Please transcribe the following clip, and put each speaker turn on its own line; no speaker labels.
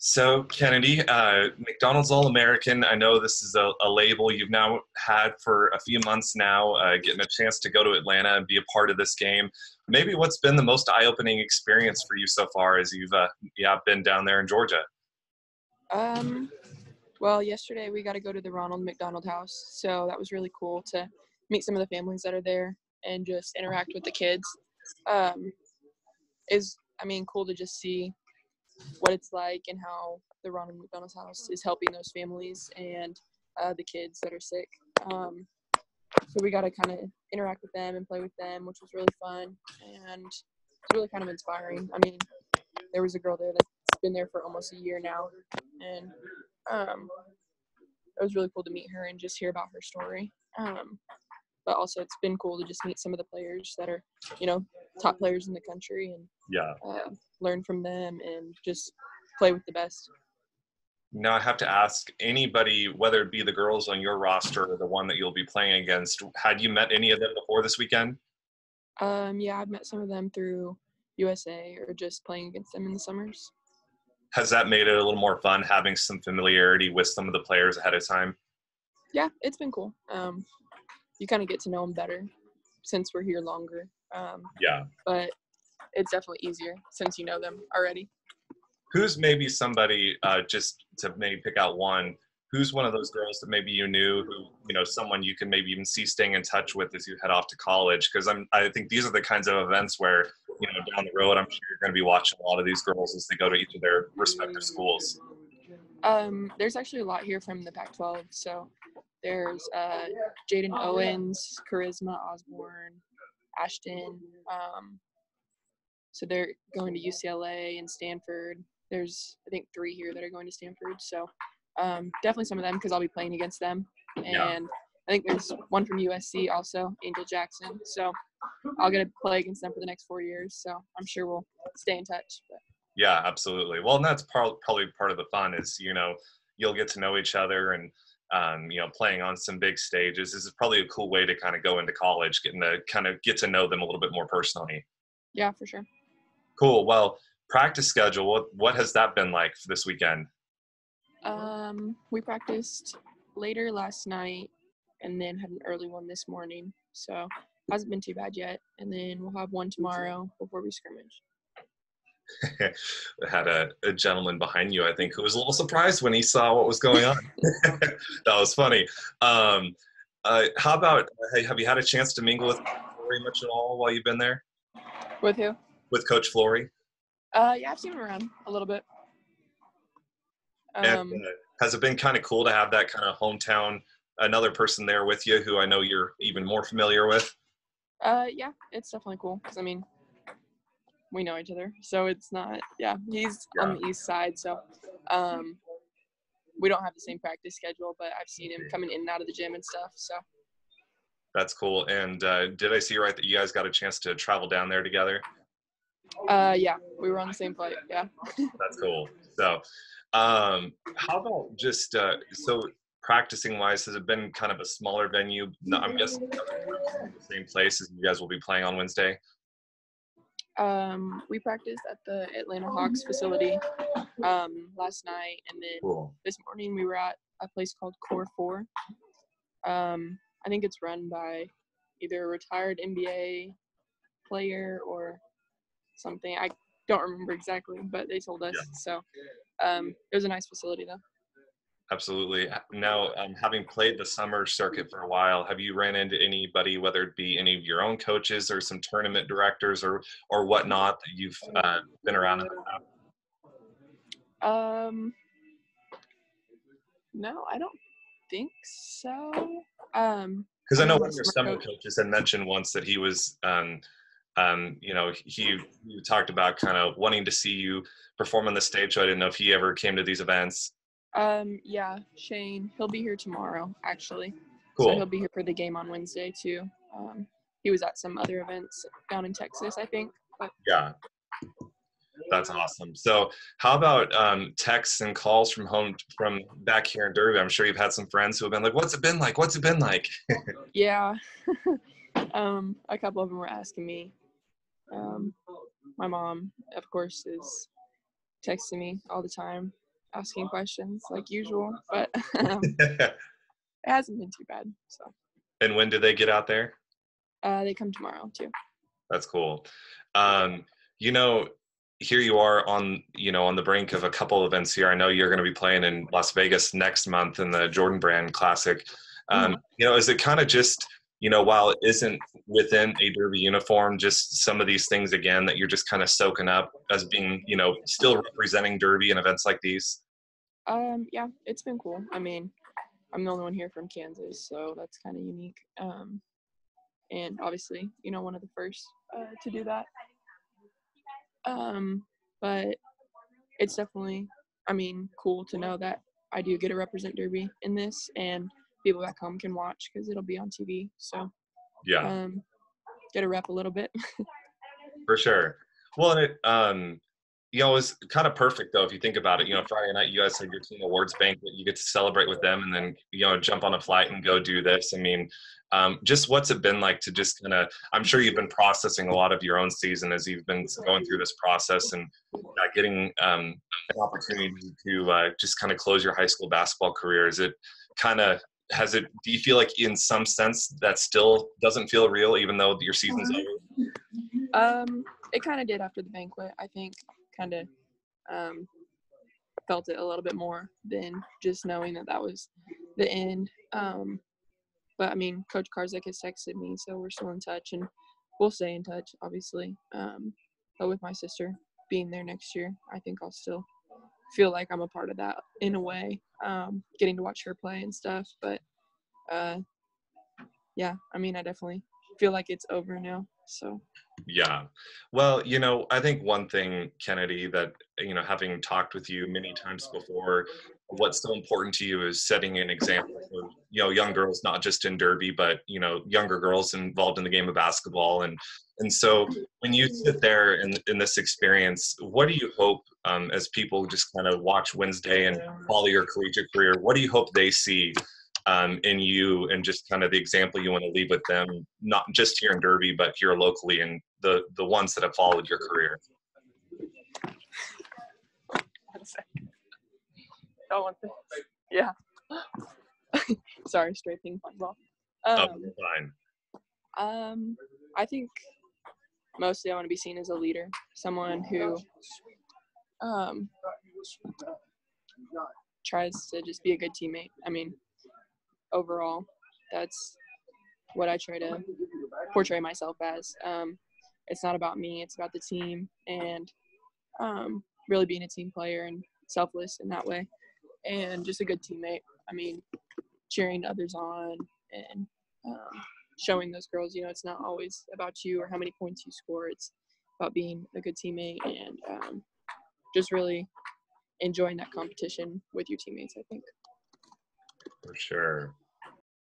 So, Kennedy, McDonald's All-American, I know this is a label you've now had for a few months now, getting a chance to go to Atlanta and be a part of this game. Maybe what's been the most eye-opening experience for you so far as you've been down there in Georgia?
Um, well, yesterday we got to go to the Ronald McDonald House, so that was really cool to meet some of the families that are there and just interact with the kids. Um, cool to just see what it's like and how the Ronald McDonald's House is helping those families and the kids that are sick. So we got to kind of interact with them and play with them, which was really fun and it's really kind of inspiring. I mean, there was a girl there that's been there for almost a year now, and um, it was really cool to meet her and just hear about her story. But also it's been cool to just meet some of the players that are, top players in the country and
Yeah.
learn from them and just play with the best.
Now I have to ask anybody, whether it be the girls on your roster or the one that you'll be playing against, had you met any of them before this weekend?
Yeah, I've met some of them through USA or just playing against them in the summers.
Has that made it a little more fun having some familiarity with some of the players ahead of time?
Yeah, it's been cool. You kind of get to know them better since we're here longer.
Yeah.
But it's definitely easier since you know them already.
Who's maybe somebody, just to maybe pick out one, who's one of those girls that maybe you knew who, someone you can maybe even see staying in touch with as you head off to college? Because I think these are the kinds of events where, down the road, I'm sure you're going to be watching a lot of these girls as they go to each of their respective schools.
There's actually a lot here from the Pac-12. So there's Jaden Owens, Charisma Osborne, Ashton. So they're going to UCLA and Stanford. There's, I think, 3 here that are going to Stanford. So definitely some of them because I'll be playing against them. And
Yeah.
I think there's one from USC also, Angel Jackson. So I'll get to play against them for the next 4 years. So I'm sure we'll stay in touch. But.
Yeah, absolutely. Well, and that's probably part of the fun is, you'll get to know each other and, playing on some big stages. This is probably a cool way to kind of go into college, getting to kind of get to know them a little bit more personally.
Yeah, for sure.
Cool. Well, practice schedule, what has that been like for this weekend?
We practiced later last night and then had an early one this morning. So hasn't been too bad yet. And then we'll have one tomorrow before we scrimmage.
Had a gentleman behind you, I think, who was a little surprised when he saw what was going on. That was funny. How about, have you had a chance to mingle with Flory much at all while you've been there?
With who?
With Coach Flory?
Yeah, I've seen him around a little bit.
And has it been kind of cool to have that kind of hometown, another person there with you who I know you're even more familiar with?
Yeah, it's definitely cool because, we know each other. So it's not, he's on the east side. So we don't have the same practice schedule, but I've seen him coming in and out of the gym and stuff. So
that's cool. And did I see right that you guys got a chance to travel down there together?
Yeah, we were on the same flight. Yeah.
That's cool. So how about just so practicing wise, has it been kind of a smaller venue? I'm guessing the same place as you guys will be playing on Wednesday.
We practiced at the Atlanta Hawks facility last night, and then This morning we were at a place called Core 4. I think it's run by either a retired NBA player or something. I don't remember exactly, but they told us. Yeah. So it was a nice facility, though.
Absolutely. Now, having played the summer circuit for a while, have you ran into anybody, whether it be any of your own coaches or some tournament directors or whatnot that you've been around in the
past? No, I don't think so.
Because I know one of your summer coaches had mentioned once that he was, he talked about kind of wanting to see you perform on the stage. So I didn't know if he ever came to these events.
Yeah, Shane, he'll be here tomorrow, actually.
Cool.
So he'll be here for the game on Wednesday, too. He was at some other events down in Texas, I think. But.
Yeah. That's awesome. So how about texts and calls from home, from back here in Derby? I'm sure you've had some friends who have been like, what's it been like? What's it been like?
Yeah. A couple of them were asking me. My mom, of course, is texting me all the time. asking questions like usual, but it hasn't been too bad. So.
And when do they get out there?
They come tomorrow too.
That's cool. You know, here you are on, you know, on the brink of a couple events here. I know you're going to be playing in Las Vegas next month in the Jordan Brand Classic. You know, is it kind of just, you know, while it isn't within a Derby uniform, just some of these things again that you're just kind of soaking up as being, you know, still representing Derby in events like these?
Yeah, it's been cool. I mean, I'm the only one here from Kansas, so that's kind of unique. And obviously, you know, one of the first to do that. But it's definitely, I mean, cool to know that I do get to represent Derby in this, and people back home can watch because it'll be on TV. So,
Yeah,
get a rep a little bit.
for sure. Well, and it, you know, it's kind of perfect though if you think about it. You know, Friday night you guys had your team awards banquet. You get to celebrate with them, and then you know jump on a flight and go do this. I mean, just what's it been like to just kind of? I'm sure you've been processing a lot of your own season as you've been going through this process and getting an opportunity to just kind of close your high school basketball career. Is it kind of has it? Do you feel like in some sense that still doesn't feel real, even though your season's over?
It kind of did after the banquet. I think kind of felt it a little bit more than just knowing that that was the end. But I mean, Coach Karzik has texted me, so we're still in touch, and we'll stay in touch, obviously. But with my sister being there next year, I think I'll still feel like I'm a part of that in a way, getting to watch her play and stuff. But yeah, I mean, I definitely feel like it's over now. So.
Yeah. Well, you know, I think one thing, Kennedy, that, you know, having talked with you many times before, what's so important to you is setting an example for, you know, young girls, not just in Derby, but, you know, younger girls involved in the game of basketball. And so when you sit there in this experience, what do you hope as people just kind of watch Wednesday and follow your collegiate career, what do you hope they see in you and just kind of the example you want to leave with them, not just here in Derby, but here locally and the ones that have followed your career?
Yeah. Sorry, straight ping pong ball.
Fine.
I think mostly I want to be seen as a leader, someone who tries to just be a good teammate. I mean, overall, that's what I try to portray myself as. It's not about me, it's about the team, and really being a team player and selfless in that way, and just a good teammate. I mean, cheering others on and showing those girls, you know, it's not always about you or how many points you score. It's about being a good teammate and just really enjoying that competition with your teammates, I think.
For sure.